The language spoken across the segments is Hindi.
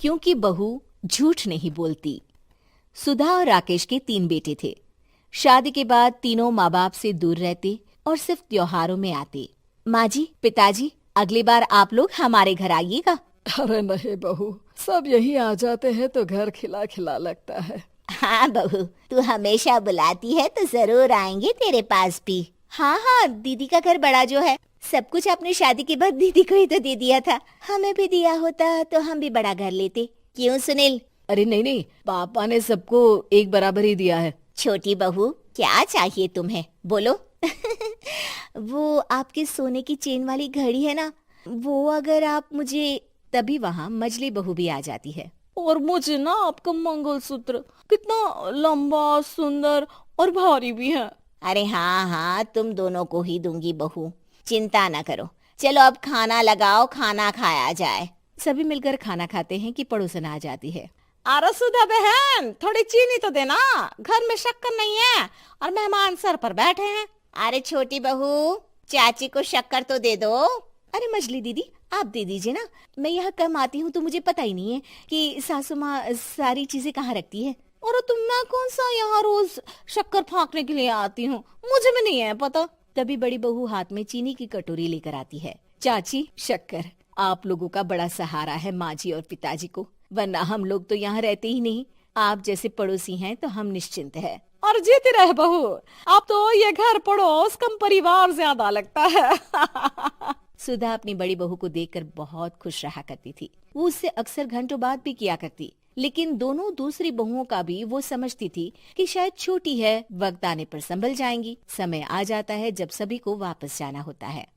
क्योंकि बहू झूठ नहीं बोलती। सुधा और राकेश के 3 बेटे थे। शादी के बाद तीनों माँ बाप से दूर रहते और सिर्फ त्योहारों में आते। माँ जी, पिताजी, अगली बार आप लोग हमारे घर आइएगा। अरे नहीं बहू, सब यही आ जाते हैं तो घर खिला खिला लगता है। हाँ बहू, तू हमेशा बुलाती है तो जरूर आएंगे तेरे पास भी। हाँ हाँ, दीदी का घर बड़ा जो है, सब कुछ आपने शादी के बाद दीदी को ही तो दे दिया था। हमें भी दिया होता तो हम भी बड़ा घर लेते। क्यों सुनील? अरे नहीं नहीं, पापा ने सबको एक बराबर ही दिया है। छोटी बहू, क्या चाहिए तुम्हें, बोलो। वो आपके सोने की चेन वाली घड़ी है ना, वो अगर आप मुझे, तभी वहाँ मजली बहू भी आ जाती है। और मुझे ना आपका मंगलसूत्र कितना लंबा, सुंदर और भारी भी है। अरे हाँ हाँ, तुम दोनों को ही दूंगी बहू, चिंता ना करो। चलो अब खाना लगाओ, खाना खाया जाए। सभी मिलकर खाना खाते हैं कि पड़ोसन आ जाती है। अरे सुधा बहन, थोड़ी चीनी तो देना, घर में शक्कर नहीं है और मेहमान सर पर बैठे हैं। अरे छोटी बहू, चाची को शक्कर तो दे दो। अरे मजली दीदी, आप दे दीजिए ना, मैं यहाँ कम आती हूँ तो मुझे पता ही नहीं है कि सासू माँ सारी चीजें कहाँ रखती है। और तुम, मैं कौन सा यहाँ रोज शक्कर फाँकने के लिए आती हूँ, मुझे भी नहीं है पता। तभी बड़ी बहू हाथ में चीनी की कटोरी लेकर आती है। चाची, शक्कर आप लोगों का बड़ा सहारा है माँ जी और पिताजी को, वरना हम लोग तो यहाँ रहते ही नहीं। आप जैसे पड़ोसी हैं तो हम निश्चिंत है। और जीती रहे बहू, अब तो ये घर पड़ोस कम परिवार ज्यादा लगता है। सुधा अपनी बड़ी बहू को देखकर बहुत खुश रहा करती थी। वो उससे अक्सर घंटों बात भी किया करती, लेकिन दोनों दूसरी बहुओं का भी वो समझती थी कि शायद छोटी है, वक्त आने पर संभल जाएंगी। समय आ जाता है जब सभी को वापस जाना होता है।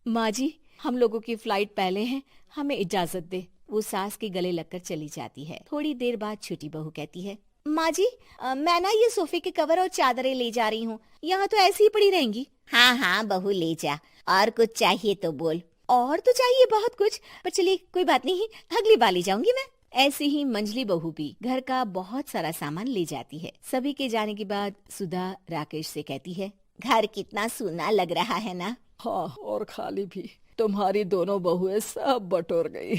माँ जी, हम लोगों की फ्लाइट पहले है, हमें इजाजत दे। वो सास के गले लगकर चली जाती है। थोड़ी देर बाद छोटी बहू कहती है, माँ जी, मैं ना ये सोफे के कवर और चादरें ले जा रही हूँ, यहाँ तो ऐसी ही पड़ी रहेंगी। हाँ हाँ बहू, ले जा, और कुछ चाहिए तो बोल। और तो चाहिए बहुत कुछ, पर चलिए कोई बात नहीं, अगली बार ले जाऊंगी मैं। ऐसे ही मंजली बहू भी घर का बहुत सारा सामान ले जाती है। सभी के जाने के बाद सुधा राकेश से कहती है, घर कितना सूना लग रहा है ना। हाँ, और खाली भी। तुम्हारी दोनों बहुएं सब बटोर गई।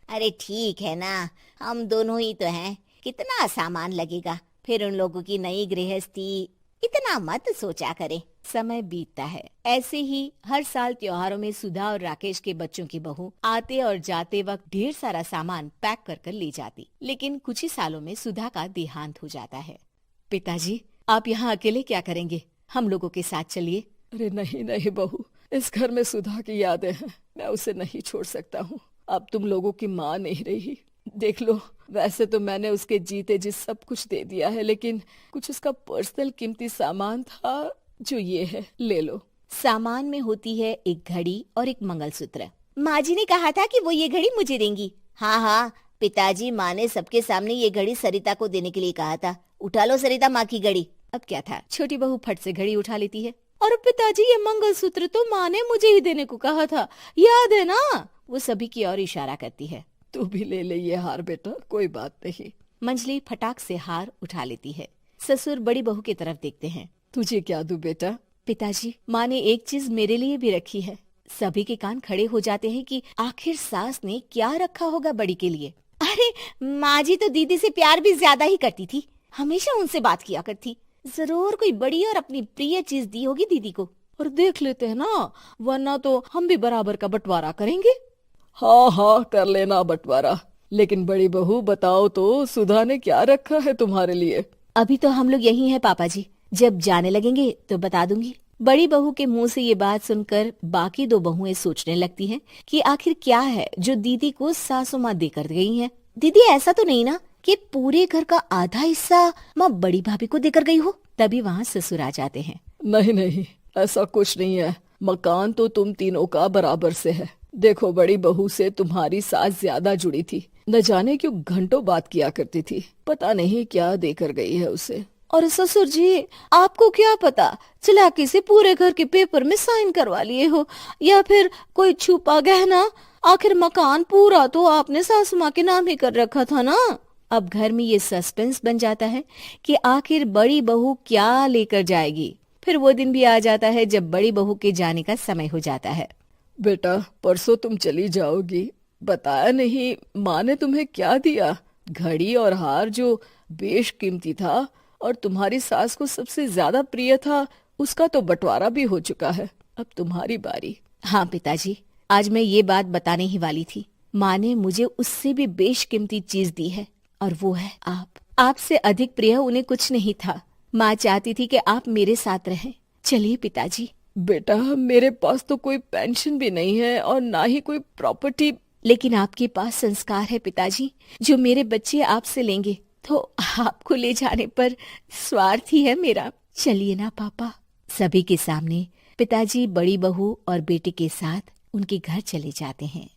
अरे ठीक है ना, हम दोनों ही तो हैं, कितना सामान लगेगा, फिर उन लोगों की नई गृहस्थी, इतना मत सोचा करे। समय बीतता है। ऐसे ही हर साल त्योहारों में सुधा और राकेश के बच्चों की बहू आते और जाते वक्त ढेर सारा सामान पैक कर कर ले जाती। लेकिन कुछ ही सालों में सुधा का देहांत हो जाता है। पिताजी, आप यहाँ अकेले क्या करेंगे? हम लोगों के साथ चलिए। अरे नहीं नहीं बहू, इस घर में सुधा की यादें हैं, मैं उसे नहीं छोड़ सकता हूँ। अब तुम लोगों की माँ नहीं रही। देख लो, वैसे तो मैंने उसके जीते जी सब कुछ दे दिया है, लेकिन कुछ उसका पर्सनल कीमती सामान था जो ये है, ले लो। सामान में होती है एक घड़ी और एक मंगलसूत्र। माँ जी ने कहा था कि वो ये घड़ी मुझे देंगी। हाँ हाँ, पिताजी, माँ ने सबके सामने ये घड़ी सरिता को देने के लिए कहा था। उठा लो सरिता माँ की घड़ी। अब क्या था, छोटी बहू फट से घड़ी उठा लेती है। और पिताजी, ये मंगलसूत्र तो माँ ने मुझे ही देने को कहा था, याद है ना? वो सभी की ओर इशारा करती है। तू भी ले ले ये हार बेटा, कोई बात नहीं। मंजली फटाक से हार उठा लेती है। ससुर बड़ी बहू की तरफ देखते हैं। तुझे क्या दूं बेटा? पिताजी, माँ ने एक चीज मेरे लिए भी रखी है। सभी के कान खड़े हो जाते हैं कि आखिर सास ने क्या रखा होगा बड़ी के लिए। अरे माँ जी तो दीदी से प्यार भी ज्यादा ही करती थी, हमेशा उनसे बात किया करती। जरूर कोई बड़ी और अपनी प्रिय चीज दी होगी दीदी को। और देख लेते हैं ना, वरना तो हम भी बराबर का बंटवारा करेंगे। हाँ हाँ, कर लेना बंटवारा। लेकिन बड़ी बहू, बताओ तो, सुधा ने क्या रखा है तुम्हारे लिए? अभी तो हम लोग यही हैं पापा जी, जब जाने लगेंगे तो बता दूंगी। बड़ी बहू के मुंह से ये बात सुनकर बाकी 2 बहुएं सोचने लगती हैं कि आखिर क्या है जो दीदी को सासू माँ देकर गई हैं। दीदी, ऐसा तो नहीं ना कि पूरे घर का आधा हिस्सा माँ बड़ी भाभी को देकर गई हो? तभी वहाँ ससुर आ जाते हैं। नहीं नहीं, ऐसा कुछ नहीं है। मकान तो तुम तीनों का बराबर से है। देखो, बड़ी बहू से तुम्हारी सास ज्यादा जुड़ी थी, न जाने क्यों घंटों बात किया करती थी। पता नहीं क्या देकर गई है उसे। और ससुर जी, आपको क्या पता, चालाकी से पूरे घर के पेपर में साइन करवा लिए हो, या फिर कोई छुपा गहना। आखिर मकान पूरा तो आपने सासू माँ के नाम ही कर रखा था ना। अब घर में ये सस्पेंस बन जाता है कि आखिर बड़ी बहू क्या लेकर जाएगी। फिर वो दिन भी आ जाता है जब बड़ी बहू के जाने का समय हो जाता है। बेटा, परसों तुम चली जाओगी, बताया नहीं, माँ ने तुम्हें क्या दिया? घड़ी और हार जो बेशकीमती था और तुम्हारी सास को सबसे ज्यादा प्रिय था, उसका तो बंटवारा भी हो चुका है। अब तुम्हारी बारी। हाँ पिताजी, आज मैं ये बात बताने ही वाली थी। माँ ने मुझे उससे भी बेशकीमती चीज दी है और वो है आप। आपसे अधिक प्रिय उन्हें कुछ नहीं था। माँ चाहती थी कि आप मेरे साथ रहें। चलिए पिताजी। बेटा, मेरे पास तो कोई पेंशन भी नहीं है और ना ही कोई प्रॉपर्टी। लेकिन आपके पास संस्कार है पिताजी, जो मेरे बच्चे आपसे लेंगे, तो आपको ले जाने पर स्वार्थ ही है मेरा। चलिए ना पापा। सभी के सामने पिताजी बड़ी बहू और बेटे के साथ उनके घर चले जाते हैं।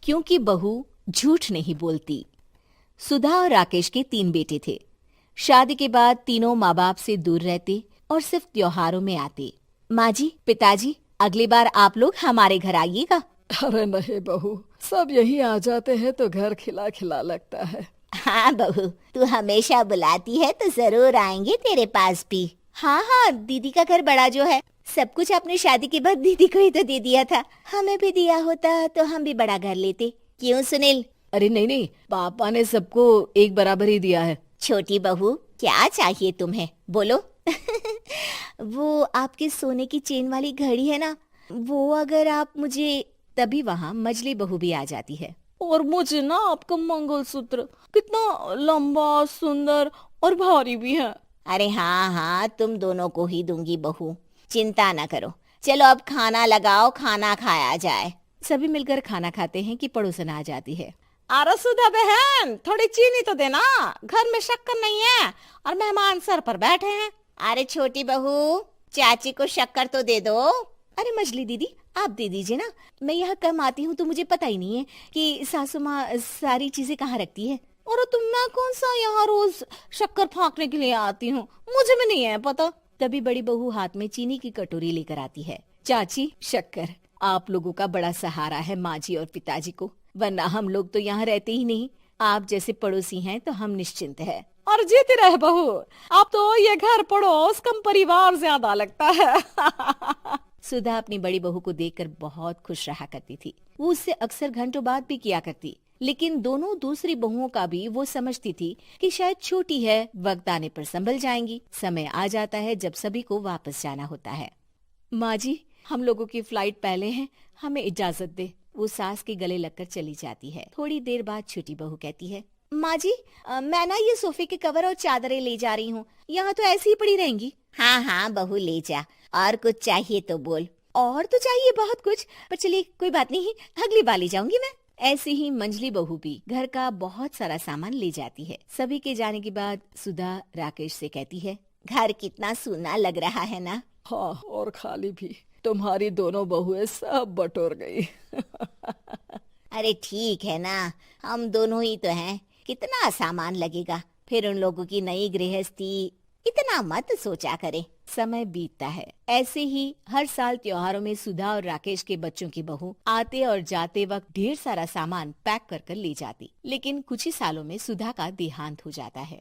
क्योंकि बहू झूठ नहीं बोलती। सुधा और राकेश के 3 बेटे थे। शादी के बाद तीनों माँ बाप से दूर रहते और सिर्फ त्योहारों में आते। माँ जी, पिताजी, अगली बार आप लोग हमारे घर आइएगा। अरे नहीं बहू, सब यही आ जाते हैं तो घर खिला खिला लगता है। हाँ बहू, तू हमेशा बुलाती है तो जरूर आएंगे तेरे पास भी। हाँ हाँ, दीदी का घर बड़ा जो है, सब कुछ आपने शादी के बाद दीदी को ही तो दे दिया था। हमें भी दिया होता तो हम भी बड़ा घर लेते। क्यों सुनील? अरे नहीं, पापा ने सबको एक बराबर ही दिया है। छोटी बहू, क्या चाहिए तुम्हें, बोलो। वो आपके सोने की चेन वाली घड़ी है ना, वो अगर आप मुझे। तभी वहाँ मजली बहू भी आ जाती है। और मुझे ना आपका मंगलसूत्र, कितना लंबा, सुंदर और भारी भी है। अरे हाँ हाँ, तुम दोनों को ही दूंगी बहू, चिंता न करो। चलो अब खाना लगाओ, खाना खाया जाए। सभी मिलकर खाना खाते हैं कि पड़ोसन आ जाती है। अरे सुधा बहन, थोड़ी चीनी तो देना, घर में शक्कर नहीं है और मेहमान सर पर बैठे हैं। अरे छोटी बहू, चाची को शक्कर तो दे दो। अरे मजली दीदी, आप दे दीजिए ना, मैं यहाँ कम आती हूँ तो मुझे पता ही नहीं है कि सासू माँ सारी चीजें कहाँ रखती है। और तुम, मैं कौन सा यहाँ रोज शक्कर फाँकने के लिए आती हूँ, मुझे भी नहीं है पता। तभी बड़ी बहू हाथ में चीनी की कटोरी लेकर आती है। चाची, शक्कर आप लोगों का बड़ा सहारा है माँ जी और पिताजी को, वरना हम लोग तो यहाँ रहते ही नहीं। आप जैसे पड़ोसी हैं तो हम निश्चिंत है। और जीती रहे बहू, आप तो ये घर पड़ोस कम परिवार ज्यादा लगता है। सुधा अपनी बड़ी बहू को देखकर बहुत खुश रहा करती थी। वो उससे अक्सर घंटों बात भी किया करती, लेकिन दोनों दूसरी बहुओं का भी वो समझती थी कि शायद छोटी है, वक्त आने पर संभल जाएंगी। समय आ जाता है जब सभी को वापस जाना होता है। माँ जी, हम लोगों की फ्लाइट पहले है, हमें इजाजत दे। वो सास के गले लगकर चली जाती है। थोड़ी देर बाद छोटी बहू कहती है, माँ जी, मैं ना ये सोफे के कवर और चादरें ले जा रही हूँ, यहाँ तो ऐसी ही पड़ी रहेंगी। हाँ हाँ बहू, ले जा। और कुछ चाहिए तो बोल। और तो चाहिए बहुत कुछ, पर चलिए कोई बात नहीं, अगली बार ले जाऊंगी मैं। ऐसे ही मंजली बहू भी घर का बहुत सारा सामान ले जाती है। सभी के जाने के बाद सुधा राकेश से कहती है, घर कितना सूना लग रहा है ना। हाँ, और खाली भी। तुम्हारी दोनों बहुएं सब बटोर गई। अरे ठीक है ना, हम दोनों ही तो हैं, कितना सामान लगेगा, फिर उन लोगों की नई गृहस्थी, इतना मत सोचा करे। समय बीतता है। ऐसे ही हर साल त्योहारों में सुधा और राकेश के बच्चों की बहू आते और जाते वक्त ढेर सारा सामान पैक कर कर ले जाती। लेकिन कुछ ही सालों में सुधा का देहांत हो जाता है।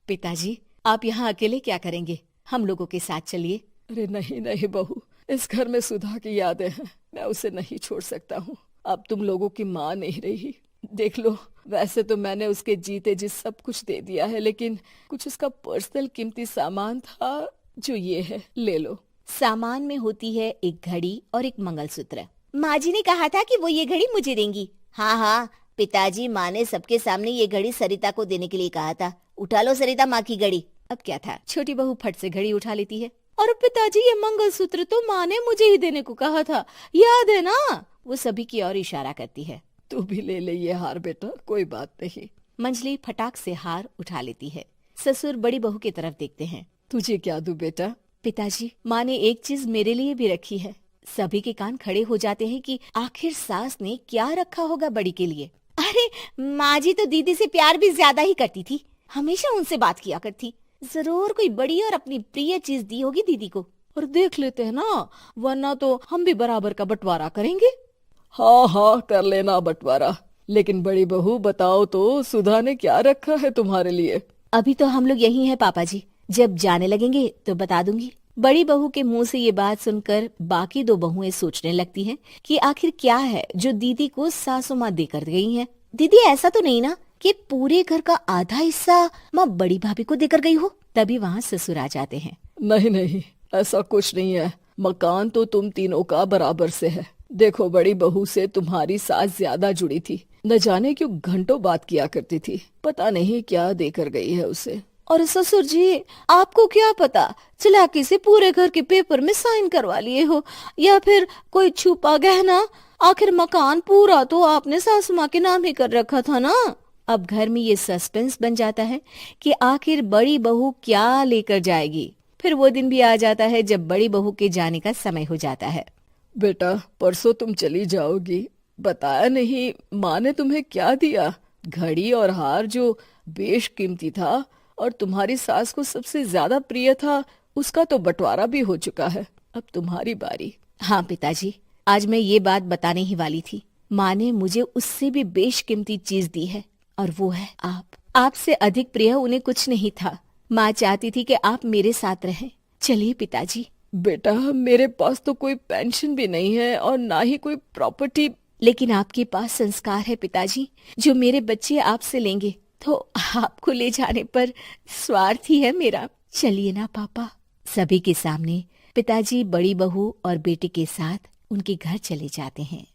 पिताजी, आप यहाँ अकेले क्या करेंगे? हम लोगों के साथ चलिए। अरे नहीं नहीं बहू, इस घर में सुधा की यादें हैं, मैं उसे नहीं छोड़ सकता हूँ। अब तुम लोगों की माँ नहीं रही। देख लो, वैसे तो मैंने उसके जीते जी सब कुछ दे दिया है, लेकिन कुछ उसका पर्सनल कीमती सामान था जो ये है, ले लो। सामान में होती है एक घड़ी और एक मंगलसूत्र। माँ जी ने कहा था कि वो ये घड़ी मुझे देंगी। हाँ हाँ, पिताजी, माँ ने सबके सामने ये घड़ी सरिता को देने के लिए कहा था। उठा लो सरिता माँ की घड़ी। अब क्या था, छोटी बहू फट से घड़ी उठा लेती है। और पिताजी, ये मंगलसूत्र तो माँ ने मुझे ही देने को कहा था, याद है ना? वो सभी की ओर इशारा करती है। तू भी ले ले ये हार बेटा, कोई बात नहीं। मंजली फटाक से हार उठा लेती है। ससुर बड़ी बहू की तरफ देखते हैं। तुझे क्या दूं बेटा? पिताजी, माँ ने एक चीज मेरे लिए भी रखी है। सभी के कान खड़े हो जाते हैं कि आखिर सास ने क्या रखा होगा बड़ी के लिए। अरे माँ जी तो दीदी से प्यार भी ज्यादा ही करती थी, हमेशा उनसे बात किया करती। जरूर कोई बड़ी और अपनी प्रिय चीज दी होगी दीदी को। और देख लेते हैं ना, वरना तो हम भी बराबर का बंटवारा करेंगे। हाँ हाँ, कर लेना बंटवारा। लेकिन बड़ी बहू बताओ तो, सुधा ने क्या रखा है तुम्हारे लिए? अभी तो हम लोग यही हैं पापा जी, जब जाने लगेंगे तो बता दूंगी। बड़ी बहू के मुंह से ये बात सुनकर बाकी दो बहुएं सोचने लगती हैं कि आखिर क्या है जो दीदी को सासू माँ देकर गई हैं। दीदी ऐसा तो नहीं ना कि पूरे घर का आधा हिस्सा माँ बड़ी भाभी को देकर गई हो? तभी वहाँ ससुर आ जाते हैं। नहीं नहीं, ऐसा कुछ नहीं है। मकान तो तुम तीनों का बराबर से है। देखो, बड़ी बहू से तुम्हारी सास ज्यादा जुड़ी थी, न जाने क्यों घंटों बात किया करती थी। पता नहीं क्या देकर गई है उसे। और ससुर जी, आपको क्या पता, चालाकी से पूरे घर के पेपर में साइन करवा लिए हो, या फिर कोई छुपा गहना। आखिर मकान पूरा तो आपने सासू माँ के नाम ही कर रखा था ना। अब घर में ये सस्पेंस बन जाता है कि आखिर बड़ी बहू क्या लेकर जाएगी। फिर वो दिन भी आ जाता है जब बड़ी बहू के जाने का समय हो जाता है। बेटा, परसों तुम चली जाओगी, बताया नहीं माँ ने तुम्हें क्या दिया? घड़ी और हार जो बेशकीमती था और तुम्हारी सास को सबसे ज्यादा प्रिय था, उसका तो बंटवारा भी हो चुका है। अब तुम्हारी बारी। हाँ पिताजी, आज मैं ये बात बताने ही वाली थी। माँ ने मुझे उससे भी बेशकीमती चीज दी है, और वो है आप। आपसे अधिक प्रिय उन्हें कुछ नहीं था। माँ चाहती थी कि आप मेरे साथ रहें। चलिए पिताजी। बेटा, मेरे पास तो कोई पेंशन भी नहीं है और ना ही कोई प्रॉपर्टी। लेकिन आपके पास संस्कार है पिताजी, जो मेरे बच्चे आपसे लेंगे, तो आपको ले जाने पर स्वार्थ ही है मेरा। चलिए ना पापा। सभी के सामने पिताजी बड़ी बहू और बेटे के साथ उनके घर चले जाते हैं।